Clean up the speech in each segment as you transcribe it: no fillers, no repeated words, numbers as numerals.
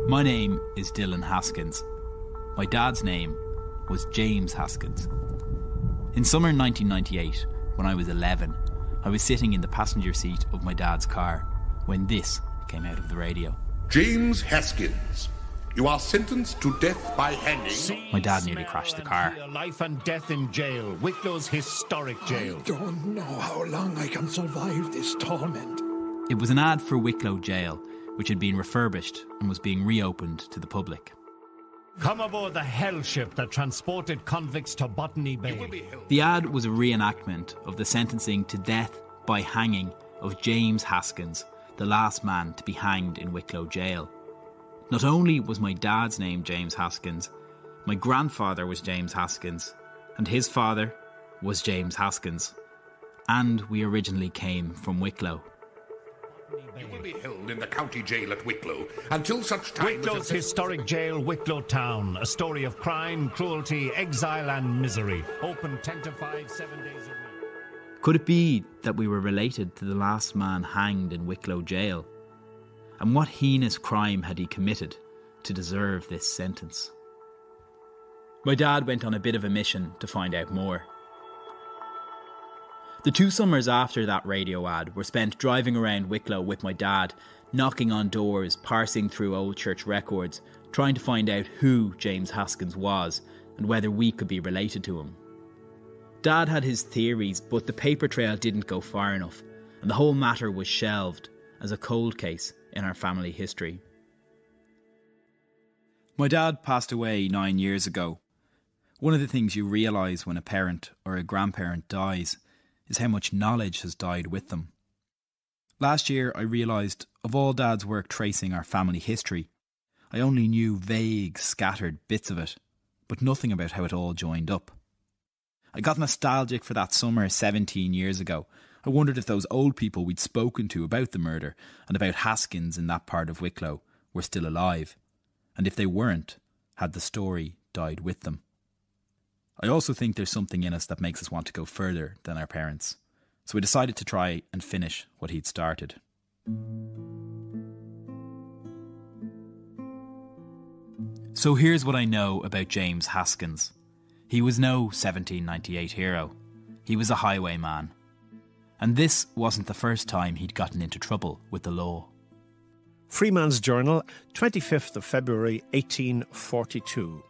My name is Dylan Haskins. My dad's name was James Haskins. In summer 1998, when I was 11, I was sitting in the passenger seat of my dad's car when this came out of the radio. James Haskins, you are sentenced to death by hanging. My dad nearly crashed the car. Life and death in jail, Wicklow's historic jail. I don't know how long I can survive this torment. It was an ad for Wicklow Jail, which had been refurbished and was being reopened to the public. Come aboard the hell ship that transported convicts to Botany Bay. The ad was a reenactment of the sentencing to death by hanging of James Haskins, the last man to be hanged in Wicklow Jail. Not only was my dad's name James Haskins, my grandfather was James Haskins, and his father was James Haskins. And we originally came from Wicklow. You will be held in the county jail at Wicklow until such time Wicklow's historic jail, Wicklow Town. A story of crime, cruelty, exile and misery. Open 10 to 5, 7 days a week. Could it be that we were related to the last man hanged in Wicklow Jail? And what heinous crime had he committed to deserve this sentence? My dad went on a bit of a mission to find out more. The 2 summers after that radio ad were spent driving around Wicklow with my dad, knocking on doors, parsing through old church records, trying to find out who James Haskins was and whether we could be related to him. Dad had his theories, but the paper trail didn't go far enough, and the whole matter was shelved as a cold case in our family history. My dad passed away 9 years ago. One of the things you realise when a parent or a grandparent dies is how much knowledge has died with them. Last year I realised of all Dad's work tracing our family history, I only knew vague, scattered bits of it, but nothing about how it all joined up. I got nostalgic for that summer 17 years ago. I wondered if those old people we'd spoken to about the murder and about Haskins in that part of Wicklow were still alive, and if they weren't, had the story died with them. I also think there's something in us that makes us want to go further than our parents, so we decided to try and finish what he'd started. So here's what I know about James Haskins. He was no 1798 hero. He was a highwayman. And this wasn't the first time he'd gotten into trouble with the law. Freeman's Journal, 25th of February 1842.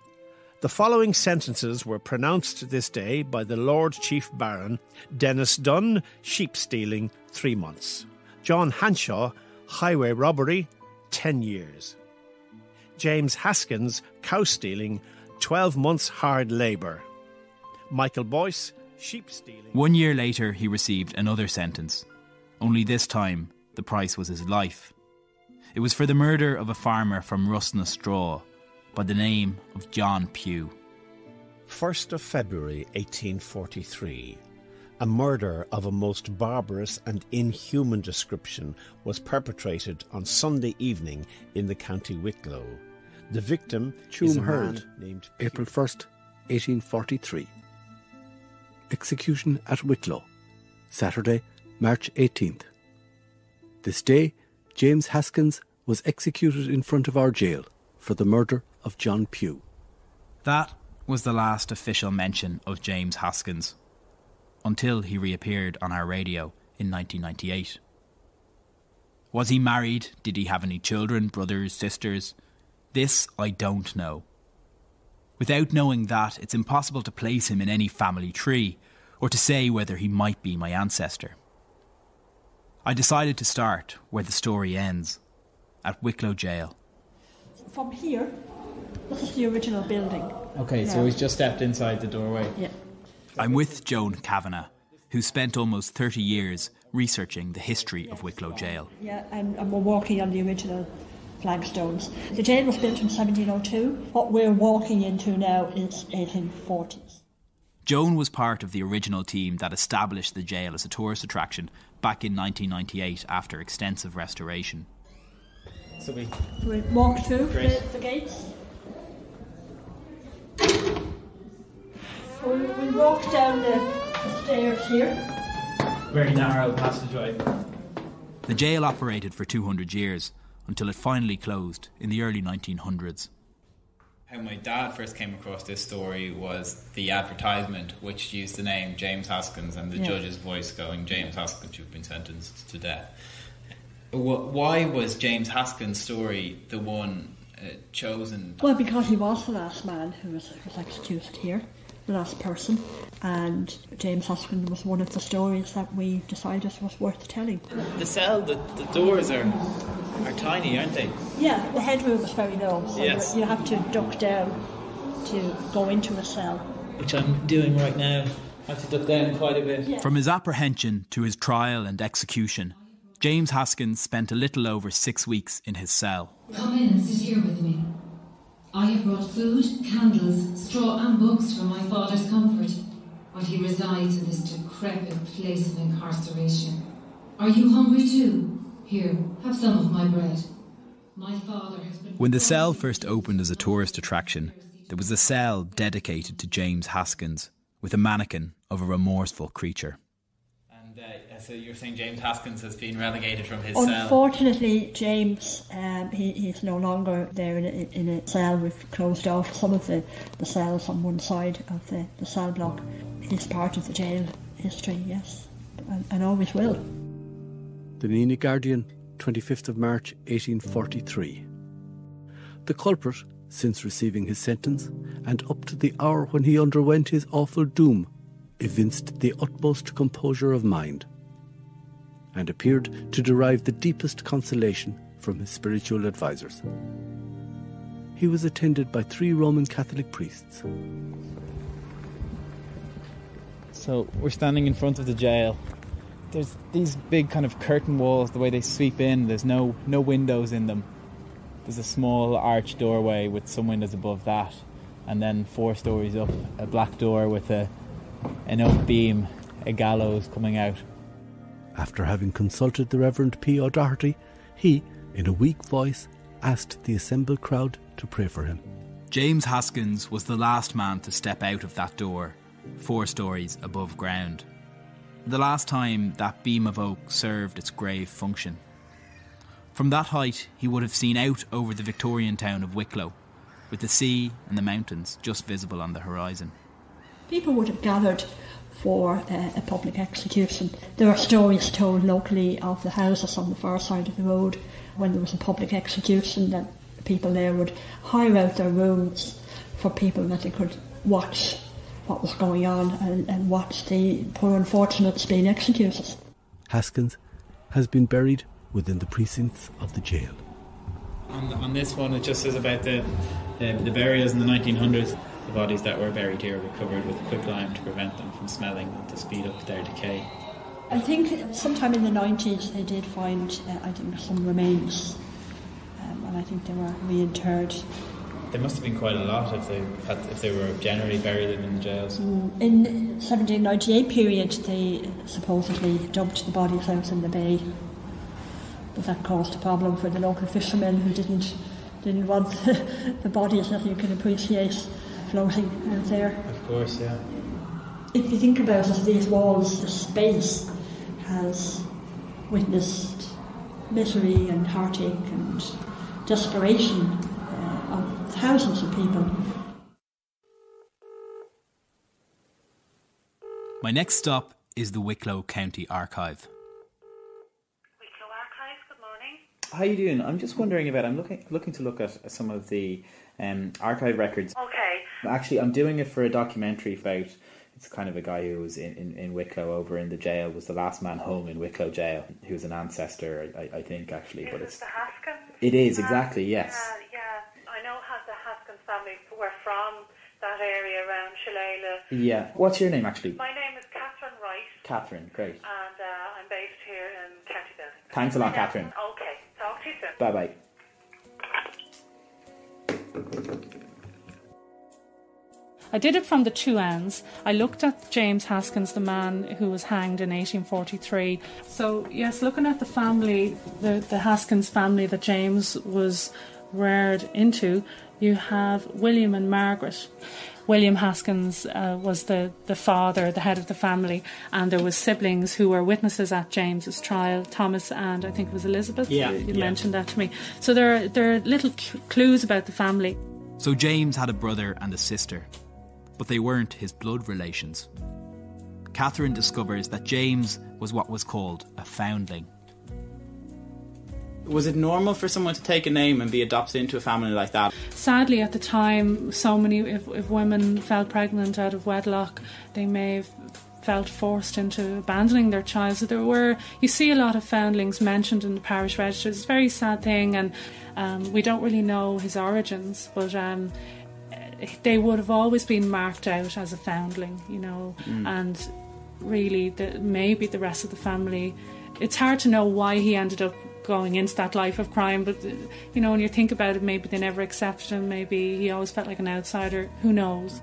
The following sentences were pronounced this day by the Lord Chief Baron: Dennis Dunn, sheep stealing, 3 months. John Hanshaw, highway robbery, 10 years. James Haskins, cow stealing, 12 months hard labour. Michael Boyce, sheep stealing. 1 year later he received another sentence. Only this time the price was his life. It was for the murder of a farmer from Russnastraw by the name of John Pugh. 1st of February 1843. A murder of a most barbarous and inhuman description was perpetrated on Sunday evening in the county Wicklow. The victim is a man named Pugh. April 1st, 1843. Execution at Wicklow, Saturday, March 18th. This day, James Haskins was executed in front of our jail for the murder of John Pugh. That was the last official mention of James Haskins, until he reappeared on our radio in 1998. Was he married? Did he have any children, brothers, sisters? This I don't know. Without knowing that, it's impossible to place him in any family tree, or to say whether he might be my ancestor. I decided to start where the story ends, at Wicklow Jail. From here, this is the original building. Okay, so he's just stepped inside the doorway. Yeah. I'm with Joan Kavanagh, who spent almost 30 years researching the history of Wicklow Jail. Yeah, and we're walking on the original flagstones. The jail was built in 1702. What we're walking into now is 1840s. Joan was part of the original team that established the jail as a tourist attraction back in 1998 after extensive restoration. So we walk through the gates. We walk down the stairs here. Very narrow passageway. The jail operated for 200 years, until it finally closed in the early 1900s. How my dad first came across this story was the advertisement, which used the name James Haskins and the judge's voice going, "James Haskins, you've been sentenced to death." Why was James Haskins' story the one chosen? Well, because he was the last man who was executed here, the last person, and James Haskins was one of the stories that we decided was worth telling. The cell, the doors are tiny, aren't they? Yeah, the headroom is very low, so yes. you have to duck down to go into a cell. Which I'm doing right now. I have to duck down quite a bit. Yeah. From his apprehension to his trial and execution, James Haskins spent a little over 6 weeks in his cell. Come in and sit here with me. I have brought food, candles, straw and books for my father's comfort, while he resides in this decrepit place of incarceration. Are you hungry too? Here, have some of my bread. My father has been... When the cell first opened as a tourist attraction, there was a cell dedicated to James Haskins, with a mannequin of a remorseful creature. And so you're saying James Haskins has been relegated from his cell? Unfortunately, James, he's no longer there in a cell. We've closed off some of the cells on one side of the cell block. He's part of the jail history, yes, and always will. The Nenagh Guardian, 25th of March 1843. The culprit, since receiving his sentence, and up to the hour when he underwent his awful doom, evinced the utmost composure of mind, and appeared to derive the deepest consolation from his spiritual advisers. He was attended by 3 Roman Catholic priests. So we're standing in front of the jail. There's these big kind of curtain walls, the way they sweep in, there's no windows in them. There's a small arched doorway with some windows above that, and then 4 stories up, a black door with an oak beam, a gallows coming out. After having consulted the Reverend P. O'Doherty, he, in a weak voice, asked the assembled crowd to pray for him. James Haskins was the last man to step out of that door, 4 stories above ground. The last time that beam of oak served its grave function. From that height, he would have seen out over the Victorian town of Wicklow, with the sea and the mountains just visible on the horizon. People would have gathered for a public execution. There are stories told locally of the houses on the far side of the road. When there was a public execution, that people there would hire out their rooms for people that they could watch what was going on and watch the poor unfortunates being executed. Haskins has been buried within the precincts of the jail. On this one, it just says about the burials in the 1900s. The bodies that were buried here were covered with quicklime to prevent them from smelling and to speed up their decay. I think sometime in the 90s they did find, some remains, and I think they were reinterred. There must have been quite a lot if they were generally buried in the jails. In the 1798 period, they supposedly dumped the bodies out in the bay, but that caused a problem for the local fishermen who didn't want the bodies, as you can appreciate, floating out there. Of course, yeah. If you think about it, these walls, the space has witnessed misery and heartache and desperation of thousands of people. My next stop is the Wicklow County Archive. Wicklow Archive, good morning. How are you doing? I'm just wondering about, I'm looking to look at some of the archive records. Okay. Actually, I'm doing it for a documentary about, it's kind of a guy who was in Wicklow over in the jail, was the last man hung in Wicklow jail. He was an ancestor, I think, actually. But it's the Haskins? It is, exactly, yes. Yeah. I know how the Haskins family were from that area around Shillelagh. Yeah. What's your name, actually? My name is Catherine Wright. Catherine, great. And I'm based here in County Building. Thanks a lot, Catherine. Okay. Talk to you soon. Bye-bye. I did it from the 2 ends. I looked at James Haskins, the man who was hanged in 1843. So, yes, looking at the family, the Haskins family that James was reared into, you have William and Margaret. William Haskins was the father, the head of the family, and there was siblings who were witnesses at James's trial, Thomas and I think it was Elizabeth. You mentioned that to me. So there are little clues about the family. So James had a brother and a sister, but they weren't his blood relations. Catherine discovers that James was what was called a foundling. Was it normal for someone to take a name and be adopted into a family like that? Sadly, at the time, so many, if women fell pregnant out of wedlock, they may have felt forced into abandoning their child. So you see a lot of foundlings mentioned in the parish registers. It's a very sad thing, and we don't really know his origins, but they would have always been marked out as a foundling, and really maybe the rest of the family, it's hard to know why he ended up going into that life of crime, but when you think about it, maybe they never accepted him, maybe he always felt like an outsider, who knows.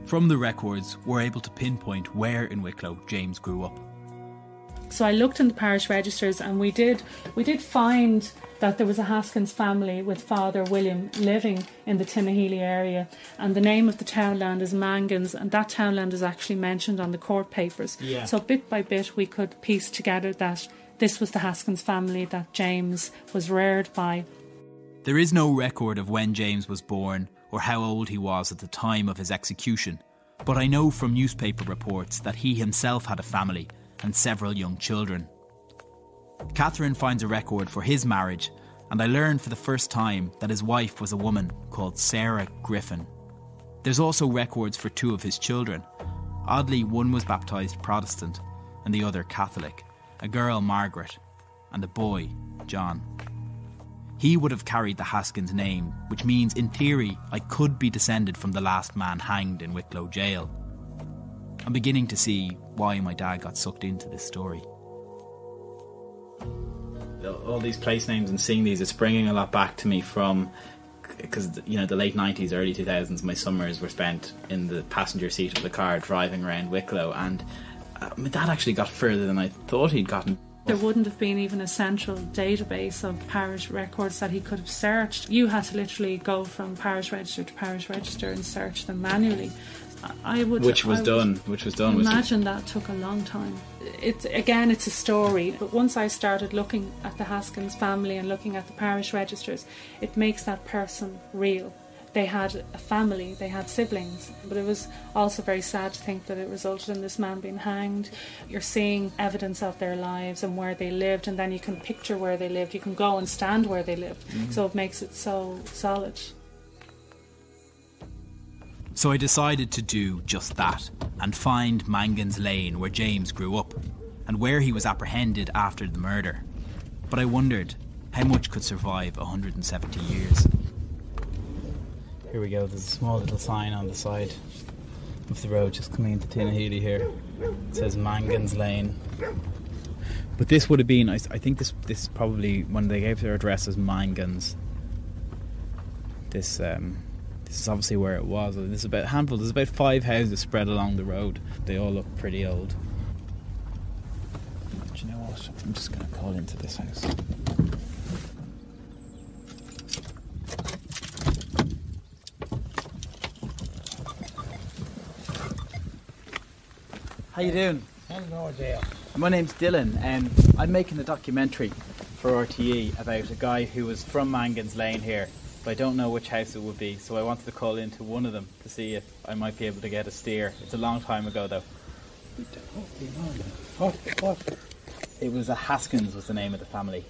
From the records, we're able to pinpoint where in Wicklow James grew up. So I looked in the parish registers, and we did find that there was a Haskins family with Father William living in the Tinahely area, and the name of the townland is Mangans, and that townland is actually mentioned on the court papers. So bit by bit we could piece together that this was the Haskins family that James was reared by. There is no record of when James was born or how old he was at the time of his execution, but I know from newspaper reports that he himself had a family and several young children. Catherine finds a record for his marriage, and I learned for the first time that his wife was a woman called Sarah Griffin. There's also records for 2 of his children. Oddly, one was baptised Protestant and the other Catholic, a girl, Margaret, and a boy, John. He would have carried the Haskins name, which means, in theory, I could be descended from the last man hanged in Wicklow jail. I'm beginning to see why my dad got sucked into this story. All these place names and seeing these, it's bringing a lot back to me from, because the late 90s, early 2000s, my summers were spent in the passenger seat of the car driving around Wicklow, and my dad actually got further than I thought he'd gotten. There wouldn't have been even a central database of parish records that he could have searched. You had to literally go from parish register to parish register and search them manually. Which was done. Imagine that took a long time. It's a story, but once I started looking at the Haskins family and looking at the parish registers, it makes that person real. They had a family, they had siblings, but it was also very sad to think that it resulted in this man being hanged. You're seeing evidence of their lives and where they lived, and then you can picture where they lived, you can go and stand where they lived, so it makes it so solid. So I decided to do just that and find Mangans Lane, where James grew up and where he was apprehended after the murder. But I wondered, how much could survive 170 years? Here we go, there's a small little sign on the side of the road just coming into Tinahely here. It says Mangans Lane. But this would have been, I think this probably, when they gave their address as Mangans, this is obviously where it was. There's about a handful, there's about 5 houses spread along the road. They all look pretty old. Do you know what? I'm just going to call into this house. How you doing? Hello there. My name's Dylan, and I'm making a documentary for RTE about a guy who was from Mangans Lane here, but I don't know which house it would be, so I wanted to call into one of them to see if I might be able to get a steer. It's a long time ago though. What? It was a Haskins was the name of the family.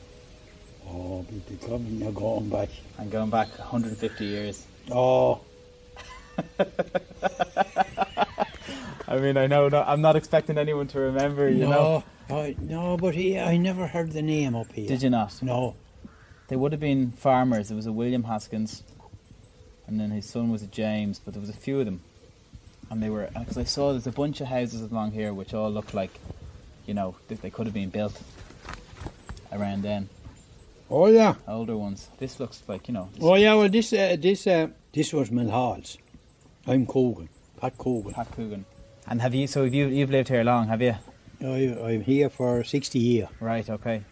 Oh, you're going back. I'm going back 150 years. Oh. I mean, I know, I'm not expecting anyone to remember, you know. No, but I never heard the name up here. Did you not? No. They would have been farmers. There was a William Haskins, and then his son was a James, but there was a few of them. And they were, because I saw there's a bunch of houses along here which all look like, they could have been built around then. Oh, yeah. Older ones. This looks like, Oh, yeah, well, this was Milhall's. I'm Coogan. Pat Coogan. And you've lived here long, have you? I'm here for 60 years. Right, okay.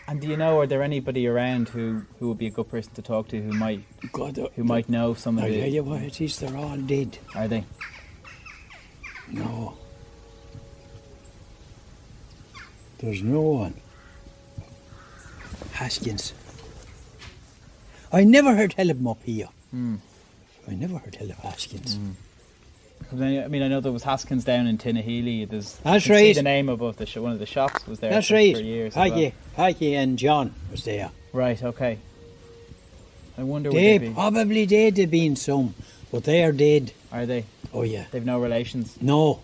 And do you know, are there anybody around who would be a good person to talk to, who might know some of I the... tell you what it is, they're all dead. Are they? No. There's no one. Haskins. I never heard tell of him up here. I never heard tell of Haskins. I mean, I know there was Haskins down in Tinnahealy. That's you can see right. the name above one of the shops was there. That's for right. years. Haggy and John was there. Right. Okay. I wonder. They would probably dead have been some, but they are dead. Are they? Oh yeah. They've no relations. No,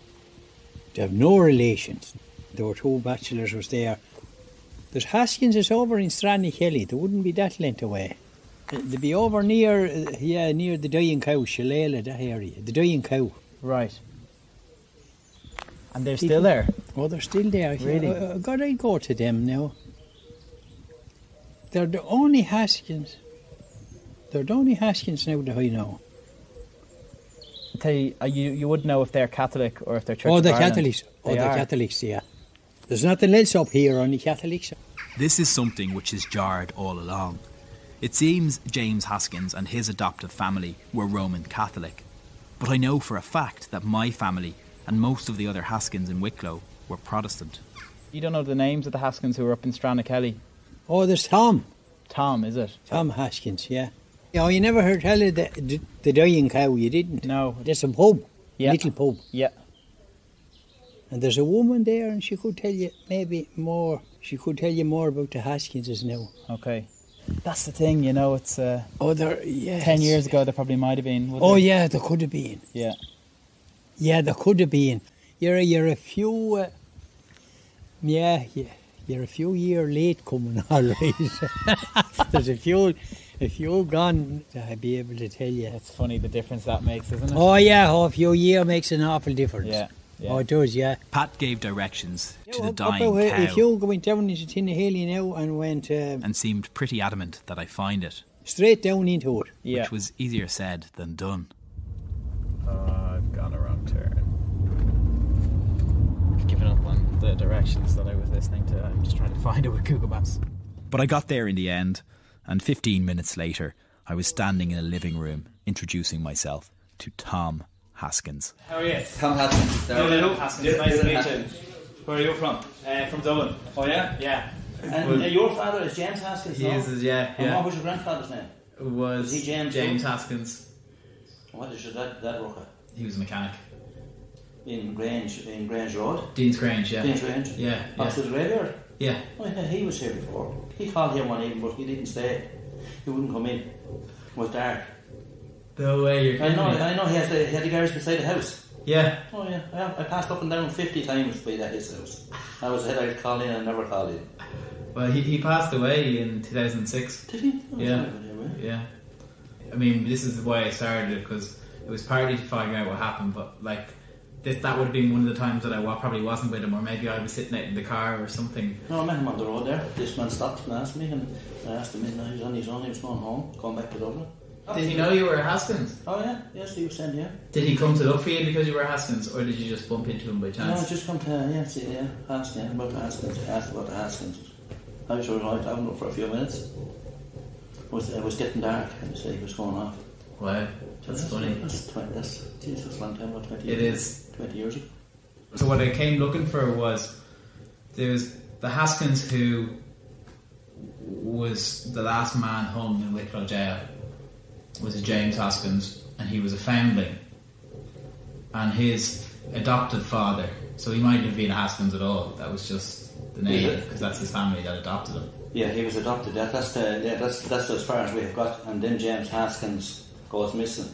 they have no relations. There were 2 bachelors was there. There's Haskins is over in Stranny They wouldn't be that length away. They'd be over near the Dying Cow, Shillelagh, that area. The Dying Cow. Right. And they're still there? Oh, they're still there. Really? God, I'd go to them now. They're the only Haskins. They're the only Haskins now that I know. You would know if they're Catholic or if they're Church of Ireland. Catholics. They're Catholics, yeah. There's nothing else up here, only Catholics. This is something which has jarred all along. It seems James Haskins and his adoptive family were Roman Catholic. But I know for a fact that my family and most of the other Haskins in Wicklow were Protestant. You don't know the names of the Haskins who were up in Strannakelly? Oh, there's Tom. Tom, is it? Tom Haskins, yeah. Oh, you never heard tell of the Dying Cow, you didn't? No. There's a pub, yeah. Little pub. Yeah. And there's a woman there and she could tell you maybe more. She could tell you more about the Haskinses now. Okay. That's the thing, you know, it's... 10 years ago there probably might have been, yeah, there could have been. Yeah. Yeah, there could have been. You're a few... you're a few years late coming, all right. There's a few gone, I'd be able to tell you. It's funny the difference that makes, isn't it? Oh, yeah, a few years makes an awful difference. Yeah. Oh, it does, yeah. Pat gave directions to the dying cow. If you went down into Tinnahealy now and went... and seemed pretty adamant that I find it. Straight down into it. Yeah. Which was easier said than done. I've gone a wrong turn. I've given up on the directions that I was listening to. I'm just trying to find it with Google Maps. But I got there in the end, and 15 minutes later, I was standing in a living room introducing myself to Tom Haskins. How are you? Tom Haskins. Hello, Haskins. Nice to meet you. Where are you from? From Dublin. Oh yeah? Yeah. And your father is James Haskins, He is, yeah. And what was your grandfather's name? Was he James Haskins. What is that worker? He was a mechanic. In Grange Road? Dean's Grange, yeah. Dean's Grange? Yeah. Opposite the graveyard? Yeah. Oh, yeah, he was here before. He called here one evening, but he didn't stay. He wouldn't come in. It was dark. No way, you're kidding me. I know, he had the garage beside the house. Yeah. Oh yeah, I passed up and down 50 times by his house. I was said I'd call in and never called in. Well, he passed away in 2006. Did he? Oh, yeah. I mean, this is why I started it, because it was partly to find out what happened, but like that would have been one of the times that I probably wasn't with him, or maybe I was sitting out in the car or something. No, I met him on the road there. This man stopped and asked me, and I asked him, he was on his own, he was going home, going back to Dublin. Did he know you were Haskins? Oh yeah, yes, he was saying, yeah. Did he come to look for you because you were Haskins, or did you just bump into him by chance? No, just come to, ask about the Haskins, asked about the Haskins. I was alright, I went up for a few minutes. It was getting dark, and he was going off. Wow, that's funny. That's a long time, about 20 years. It is. 20 years ago. So what I came looking for was, there's the Haskins who was the last man hung in Wicklow jail, was a James Haskins, and he was a foundling. And his adopted father, so he mightn't have been a Haskins at all, that was just the name, because that's his family that adopted him. Yeah, he was adopted. That's as far as we have got. And then James Haskins goes missing.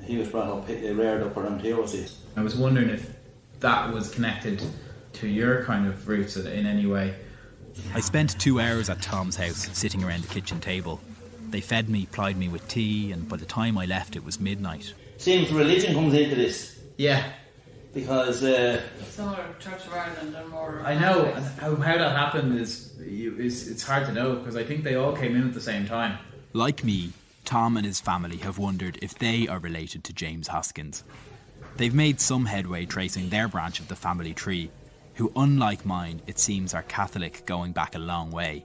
He was brought up, reared up around here, was he? I was wondering if that was connected to your kind of roots in any way. I spent 2 hours at Tom's house, sitting around the kitchen table. They fed me, plied me with tea, and by the time I left it was midnight. Seems religion comes into this. Yeah. Because... Some are Church of Ireland and more... I know, and how that happened is it's hard to know, because I think they all came in at the same time. Like me, Tom and his family have wondered if they are related to James Haskins. They've made some headway tracing their branch of the family tree, who, unlike mine, it seems are Catholic going back a long way.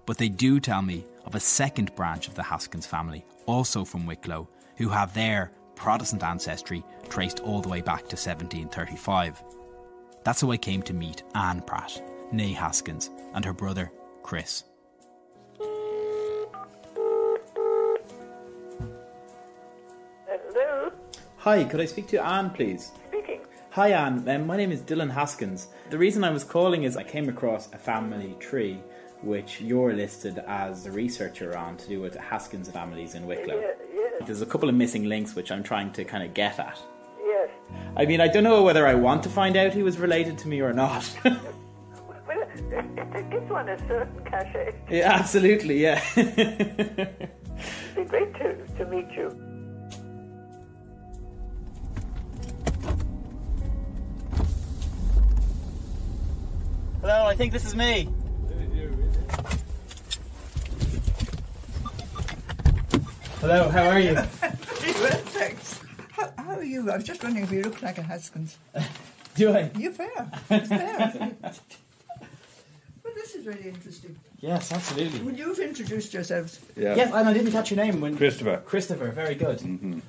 But they do tell me of a second branch of the Haskins family, also from Wicklow, who have their Protestant ancestry traced all the way back to 1735. That's how I came to meet Anne Pratt, née Haskins, and her brother, Chris. Hello? Hi, could I speak to Anne, please? Speaking. Hi, Anne. My name is Dylan Haskins. The reason I was calling is I came across a family tree which you're listed as a researcher on to do with the Haskins families in Wicklow. Yes. There's a couple of missing links which I'm trying to kind of get at. Yes. I mean, I don't know whether I want to find out who was related to me or not. Well, it gives one a certain cachet. Yeah, absolutely, yeah. It'd be great to meet you. Hello, I think this is me. Hello, how are you? Very well, thanks. How are you? I was just wondering if you look like a Haskins. Do I? You're fair. It's fair. Well, this is really interesting. Yes, absolutely. Would you have introduced yourselves? Yeah. Yes, and I didn't catch your name. Christopher. Christopher, very good. Mm-hmm.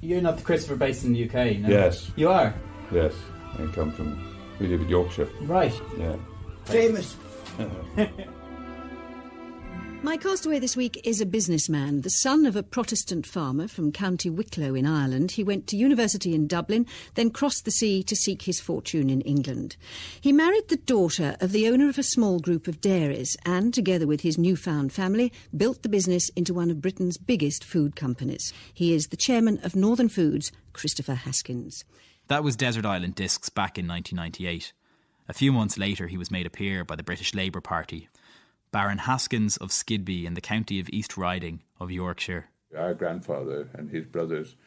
You're not the Christopher based in the UK, no? Yes. You are? Yes. I come from... We live in Yorkshire. Right. Yeah. Famous. My castaway this week is a businessman, the son of a Protestant farmer from County Wicklow in Ireland. He went to university in Dublin, then crossed the sea to seek his fortune in England. He married the daughter of the owner of a small group of dairies and, together with his newfound family, built the business into one of Britain's biggest food companies. He is the chairman of Northern Foods, Christopher Haskins. That was Desert Island Discs back in 1998. A few months later, he was made a peer by the British Labour Party. Baron Haskins of Skidby in the county of East Riding of Yorkshire. Our grandfather and his brothers,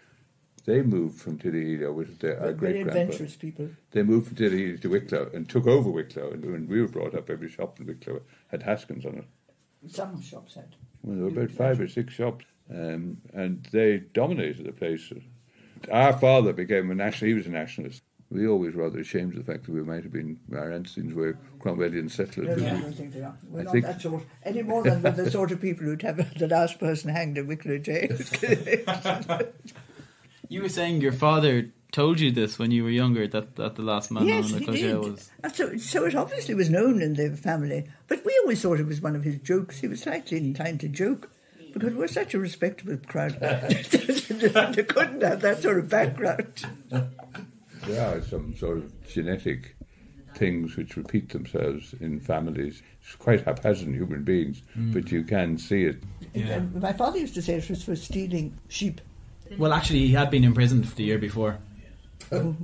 they moved from Tillyhelo, which is our great-grandfather. Very adventurous people. They moved from Tillyhelo to Wicklow and took over Wicklow. And when we were brought up, every shop in Wicklow had Haskins on it. Some shops had. Well, there were about 5 or 6 shops, and they dominated the place. Our father became a nationalist. He was a nationalist. We always rather ashamed of the fact that we might have been, our ancestors were Cromwellian settlers. No, I don't think they are. We're not that sort, any more than we're the sort of people who'd have the last person hanged in Wicklow jail. You were saying your father told you this when you were younger, that the last man yes, in Wicklow jail was... So it obviously was known in the family, but we always thought it was one of his jokes. He was slightly inclined to joke, because we're such a respectable crowd. They couldn't have that sort of background. There are some sort of genetic things which repeat themselves in families. It's quite haphazard in human beings, but you can see it. Yeah. My father used to say it was for stealing sheep. Well, actually, he had been imprisoned the year before. Oh,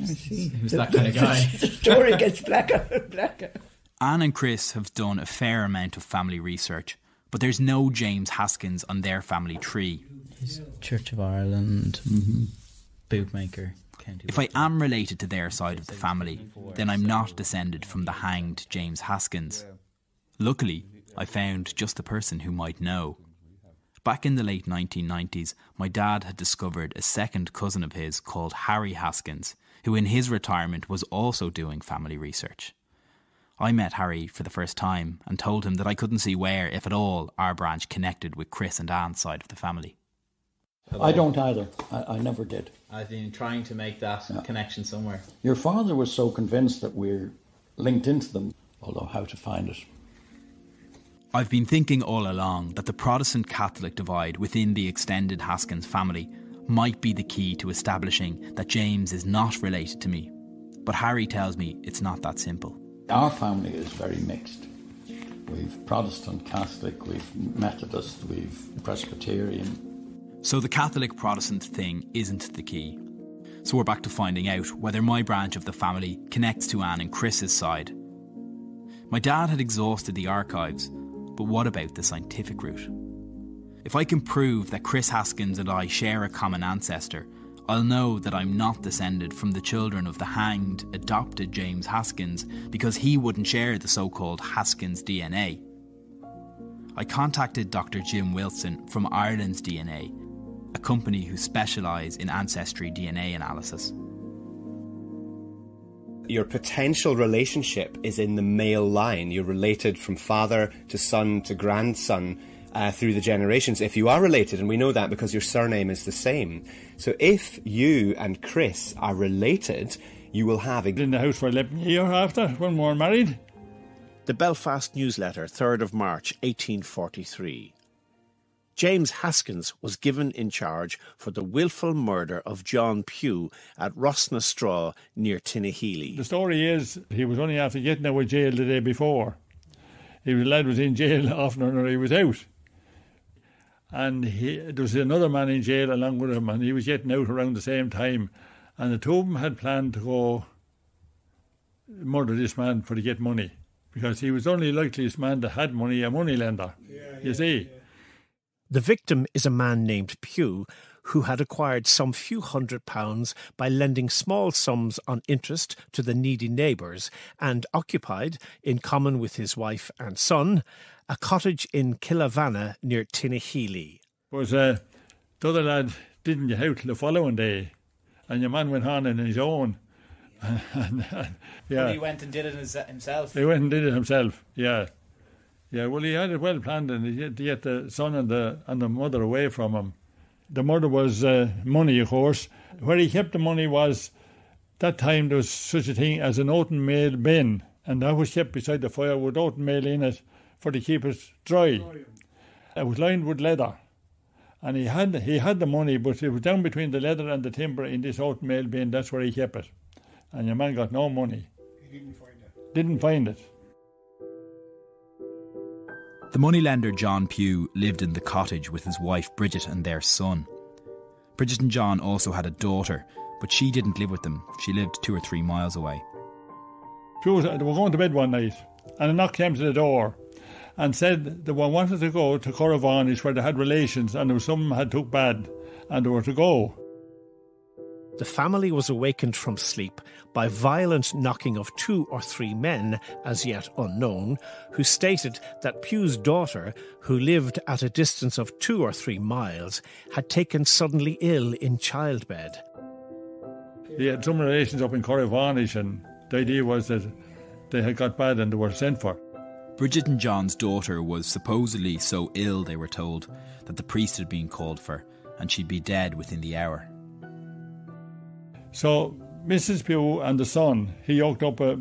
I see. He was that kind of guy. The story gets blacker and blacker. Anne and Chris have done a fair amount of family research, but there's no James Haskins on their family tree. He's Church of Ireland, bootmaker. If I am related to their side of the family, then I'm not descended from the hanged James Haskins. Luckily, I found just the person who might know. Back in the late 1990s, my dad had discovered a second cousin of his called Harry Haskins, who in his retirement was also doing family research. I met Harry for the first time and told him that I couldn't see where, if at all, our branch connected with Chris and Anne's side of the family. I don't either. I never did. I've been trying to make that connection somewhere. Your father was so convinced that we're linked into them, although how to find it. I've been thinking all along that the Protestant-Catholic divide within the extended Haskins family might be the key to establishing that James is not related to me. But Harry tells me it's not that simple. Our family is very mixed. We've Protestant, Catholic, we've Methodist, we've Presbyterian. So the Catholic-Protestant thing isn't the key. So we're back to finding out whether my branch of the family connects to Anne and Chris's side. My dad had exhausted the archives, but what about the scientific route? If I can prove that Chris Haskins and I share a common ancestor, I'll know that I'm not descended from the children of the hanged, adopted James Haskins because he wouldn't share the so-called Haskins DNA. I contacted Dr. Jim Wilson from Ireland's DNA, a company who specialise in ancestry DNA analysis. Your potential relationship is in the male line. You're related from father to son to grandson through the generations, if you are related, and we know that because your surname is the same. So if you and Chris are related, you will have... In the house for 11 years after, when we were married. The Belfast Newsletter, 3rd of March 1843. James Haskins was given in charge for the wilful murder of John Pugh at Rossnastraw near Tinnahealy. The story is he was only after getting out of jail the day before. The lad was in jail often or he was out. And there was another man in jail along with him, and he was getting out around the same time. And the two of them had planned to go murder this man to get money, because he was the only likeliest man that had money, a moneylender, you see. The victim is a man named Pugh, who had acquired some few £100 by lending small sums on interest to the needy neighbours, and occupied, in common with his wife and son, a cottage in Killavanna near Tinnahealy. But the other lad didn't get out till the following day, and your man went on his own. But he went and did it himself. He went and did it himself, yeah. Yeah, well, he had it well planned, and he had to get the son and the mother away from him. The murder was money, of course. Where he kept the money was, that time there was such a thing as an oaten mail bin, and that was kept beside the fire with oaten mail in it for to keep it dry. It was lined with leather, and he had the money, but it was down between the leather and the timber in this oaten mail bin. That's where he kept it, and your man got no money. He didn't find it. Didn't find it. The moneylender John Pugh lived in the cottage with his wife Bridget and their son. Bridget and John also had a daughter, but she didn't live with them. She lived 2 or 3 miles away. They were going to bed one night, and a knock came to the door and said they wanted to go to Corrivarnish, where they had relations, and there was some had took bad, and they were to go. The family was awakened from sleep by violent knocking of 2 or 3 men, as yet unknown, who stated that Pugh's daughter, who lived at a distance of 2 or 3 miles, had taken suddenly ill in childbed. They had some relations up in Corrivarnish, and the idea was that they had got bad and they were sent for. Bridget and John's daughter was supposedly so ill, they were told, that the priest had been called for, and she'd be dead within the hour. So Mrs. Pugh and the son, he yoked up a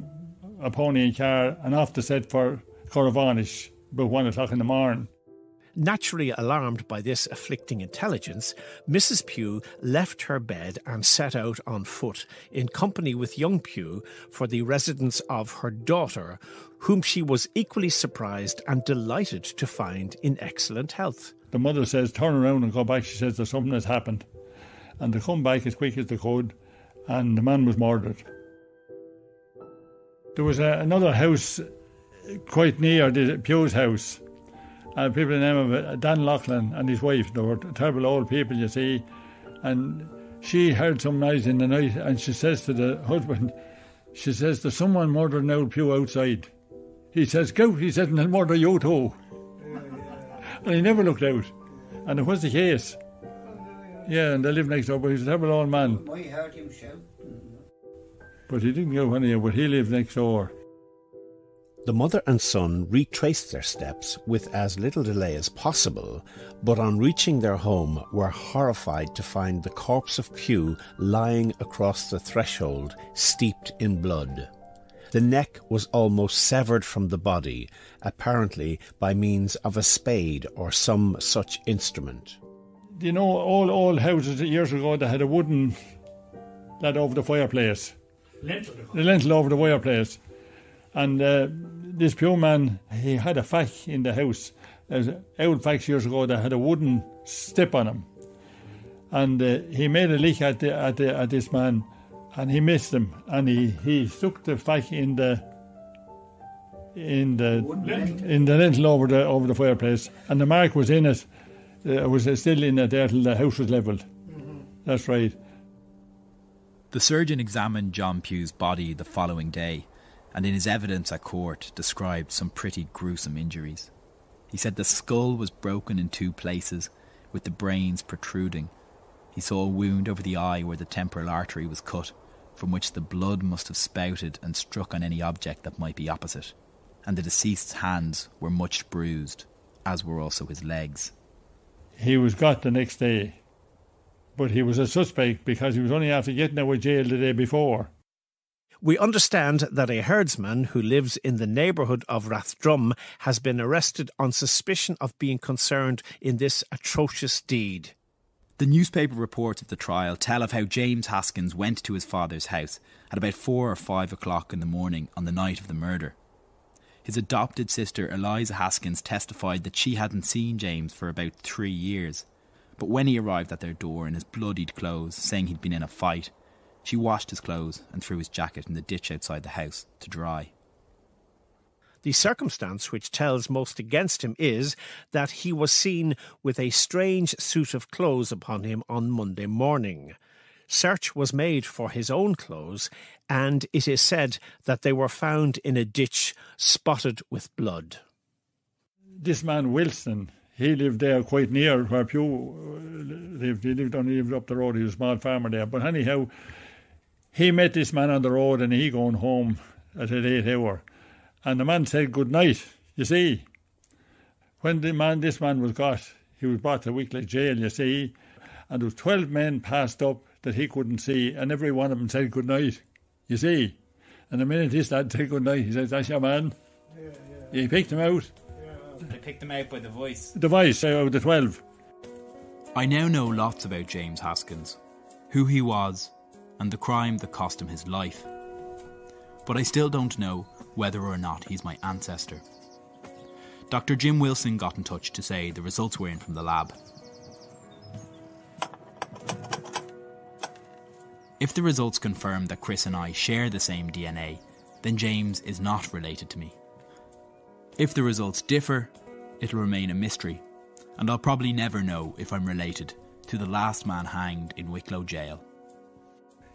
pony and car and off to set for Corrivarnish about 1 o'clock in the morning. Naturally alarmed by this afflicting intelligence, Mrs. Pugh left her bed and set out on foot, in company with young Pugh, for the residence of her daughter, whom she was equally surprised and delighted to find in excellent health. The mother says, turn around and go back. She says, there's something that's happened. And they come back as quick as they could, and the man was murdered. There was another house quite near the Pugh's house. People in the name of Dan Loughlin and his wife. They were terrible old people, you see. And she heard some noise in the night, and she says to the husband, she says, there's someone murdering old Pugh outside. He says, go, he said, and they'll murder you too. And he never looked out. And it was the case. Yeah, and they lived next door, but he was a terrible old man. I heard him shout. But he didn't go anywhere, but he lived next door. The mother and son retraced their steps with as little delay as possible, but on reaching their home were horrified to find the corpse of Pugh lying across the threshold, steeped in blood. The neck was almost severed from the body, apparently by means of a spade or some such instrument. You know, all old houses years ago, they had a wooden that over the fireplace. The lintel over the fireplace. And this Pugh man, he had a fack in the house. There's old facks years ago that had a wooden step on him. And he made a lick at this man, and he missed him. And he stuck the fack in the lintel over the fireplace, and the mark was in it. It was still in it there till the house was levelled. Mm-hmm. That's right. The surgeon examined John Pugh's body the following day, and in his evidence at court described some pretty gruesome injuries. He said the skull was broken in 2 places, with the brains protruding. He saw a wound over the eye where the temporal artery was cut, from which the blood must have spouted and struck on any object that might be opposite, and the deceased's hands were much bruised, as were also his legs. He was got the next day, but he was a suspect because he was only after getting out of jail the day before. We understand that a herdsman who lives in the neighbourhood of Rathdrum has been arrested on suspicion of being concerned in this atrocious deed. The newspaper reports of the trial tell of how James Haskins went to his father's house at about 4 or 5 o'clock in the morning on the night of the murder. His adopted sister Eliza Haskins testified that she hadn't seen James for about 3 years, but when he arrived at their door in his bloodied clothes, saying he'd been in a fight, she washed his clothes and threw his jacket in the ditch outside the house to dry. The circumstance which tells most against him is that he was seen with a strange suit of clothes upon him on Monday morning. Search was made for his own clothes, and it is said that they were found in a ditch spotted with blood. This man Wilson, he lived there quite near where Pugh lived. He lived up the road. He was a small farmer there. But anyhow, he met this man on the road and he going home at an 8 hour. And the man said good night. You see, when this man was got, he was brought to Wicklow jail, you see, and there was 12 men passed up that he couldn't see, and every one of them said good night. You see, and the minute this lad said good night, he says, "That's your man." He picked him out. They picked him out by the voice. The voice out of the 12. I now know lots about James Haskins, who he was, and the crime that cost him his life. But I still don't know whether or not he's my ancestor. Dr. Jim Wilson got in touch to say the results were in from the lab. If the results confirm that Chris and I share the same DNA, then James is not related to me. If the results differ, it'll remain a mystery, and I'll probably never know if I'm related to the last man hanged in Wicklow jail.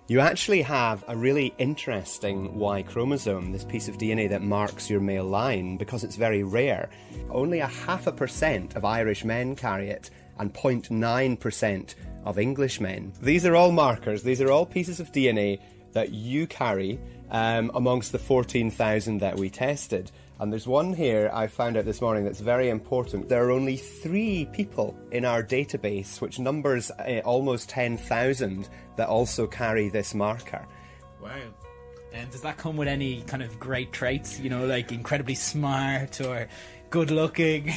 You actually have a really interesting Y chromosome, this piece of DNA that marks your male line, because it's very rare. Only 0.5% of Irish men carry it, and 0.9% of English men. These are all markers, these are all pieces of DNA that you carry amongst the 14,000 that we tested. And there's one here I found out this morning that's very important. There are only 3 people in our database, which numbers almost 10,000, that also carry this marker. Wow. And does that come with any kind of great traits? You know, like incredibly smart or good looking?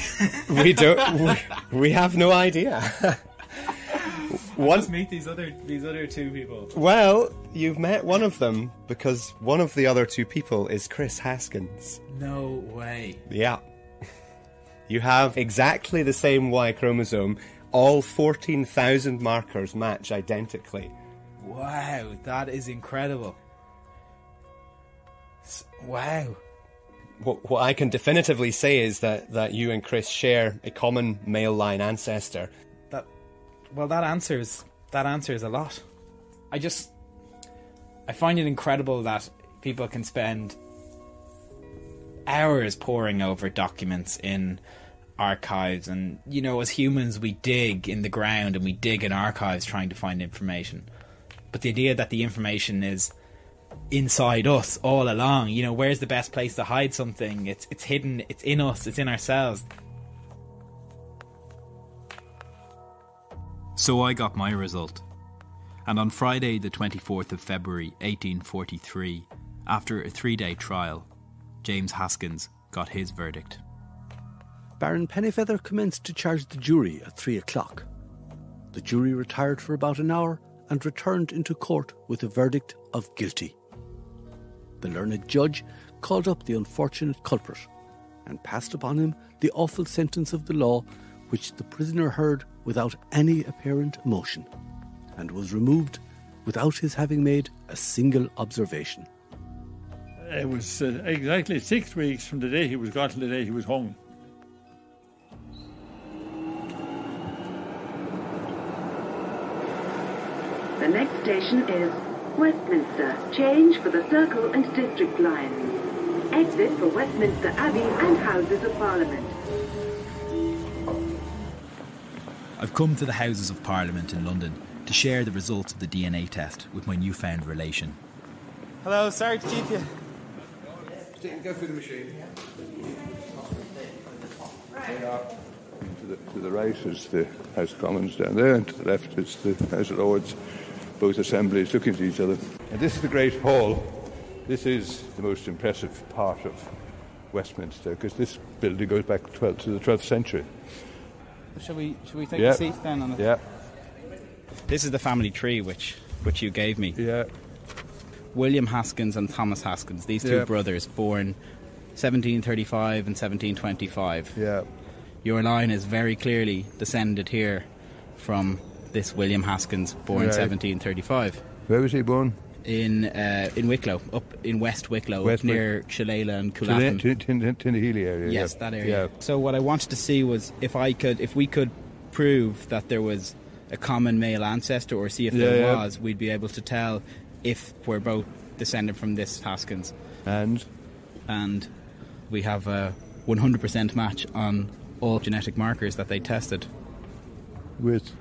We don't. We have no idea. Let's meet these other 2 people. Well, you've met one of them because one of the other 2 people is Chris Haskins. No way. Yeah. You have exactly the same Y chromosome. All 14,000 markers match identically. Wow, that is incredible. Wow. What I can definitively say is that you and Chris share a common male line ancestor. Well, that answers a lot. I find it incredible that people can spend hours poring over documents in archives, and you know, as humans we dig in the ground and we dig in archives trying to find information. But the idea that the information is inside us all along, you know, where's the best place to hide something? It's hidden, it's in us, it's in ourselves. So I got my result. And on Friday the 24th of February 1843, after a 3-day trial, James Haskins got his verdict. Baron Pennyfeather commenced to charge the jury at 3 o'clock. The jury retired for about an hour and returned into court with a verdict of guilty. The learned judge called up the unfortunate culprit and passed upon him the awful sentence of the law, which the prisoner heard without any apparent emotion, and was removed without his having made a single observation. It was exactly 6 weeks from the day he was got to the day he was hung. The next station is Westminster. Change for the Circle and District lines. Exit for Westminster Abbey and Houses of Parliament. I've come to the Houses of Parliament in London to share the results of the DNA test with my newfound relation, Hello, sorry to keep you. Go through the machine. To the right is the House of Commons down there, and to the left is the House of Lords, both assemblies looking at each other. And this is the Great Hall. This is the most impressive part of Westminster, because this building goes back to the 12th century. Shall we take a seat then on it? Yeah. This is the family tree which you gave me. Yeah. William Haskins and Thomas Haskins, these two brothers, born 1735 and 1725. Yeah. Your line is very clearly descended here from this William Haskins, born 1735. Where was he born? In Wicklow, up in West Wicklow, up near Shillelagh and Coolatham. Tinahely area. Yes, that area. Yeah. So what I wanted to see was if we could prove that there was a common male ancestor, or see if there was, we'd be able to tell if we're both descended from this Haskins. And we have a 100% match on all genetic markers that they tested. With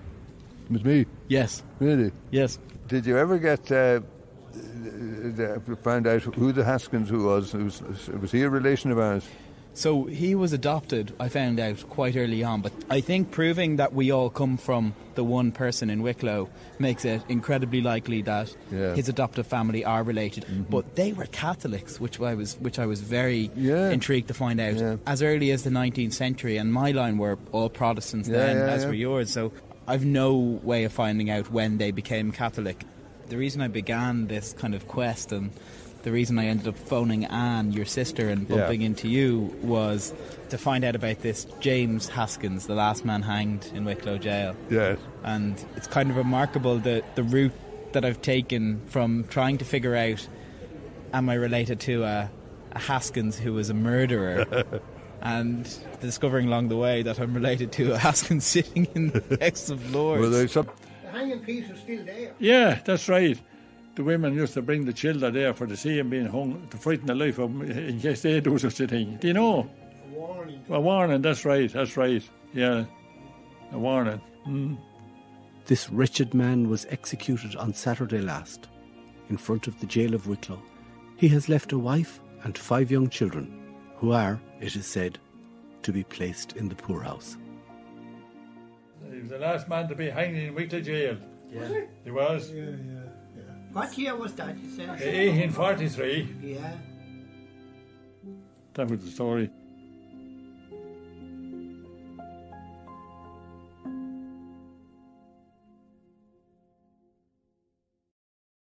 me? Yes. Really? Yes. Did you ever get find out who the Haskins was? Was he a relation of ours? So he was adopted, I found out quite early on, but I think proving that we all come from the one person in Wicklow makes it incredibly likely that his adoptive family are related. Mm-hmm. But they were Catholics, which I was very intrigued to find out as early as the 19th century, and my line were all Protestants as were yours. So I've no way of finding out when they became Catholic. The reason I began this kind of quest, and the reason I ended up phoning Anne, your sister, and bumping into you, was to find out about this James Haskins, the last man hanged in Wicklow Jail. Yes. And it's kind of remarkable the route that I've taken from trying to figure out, am I related to a Haskins who was a murderer, and discovering along the way that I'm related to a Haskins sitting in the House of Lords. Well, the hanging piece is still there. Yeah, that's right. The women used to bring the children there for to see him being hung, to frighten the life of them in case they do such a thing. Do you know? A warning, that's right. Yeah, a warning. Mm. This wretched man was executed on Saturday last, in front of the jail of Wicklow. He has left a wife and 5 young children, who are, it is said, to be placed in the poorhouse. He was the last man to be hanged in Wicklow jail. Yeah. He was? Yeah. What year was that, you said? 1843. Yeah. That was the story.